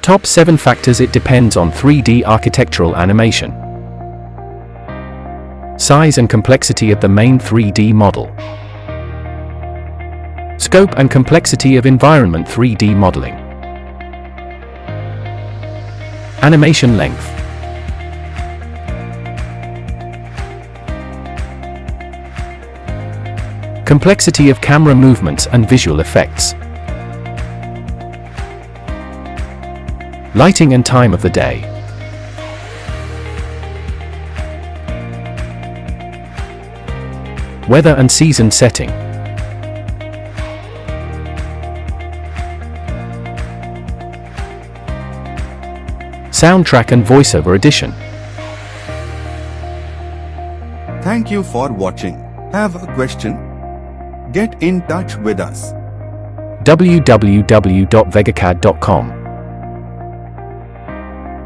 Top 7 factors it depends on 3D architectural animation. Size and complexity of the main 3D model. Scope and complexity of environment 3D modeling. Animation length. Complexity of camera movements and visual effects. Lighting and time of the day. Weather and season setting. Soundtrack and voiceover edition. Thank you for watching. Have a question? Get in touch with us. www.vegacadd.com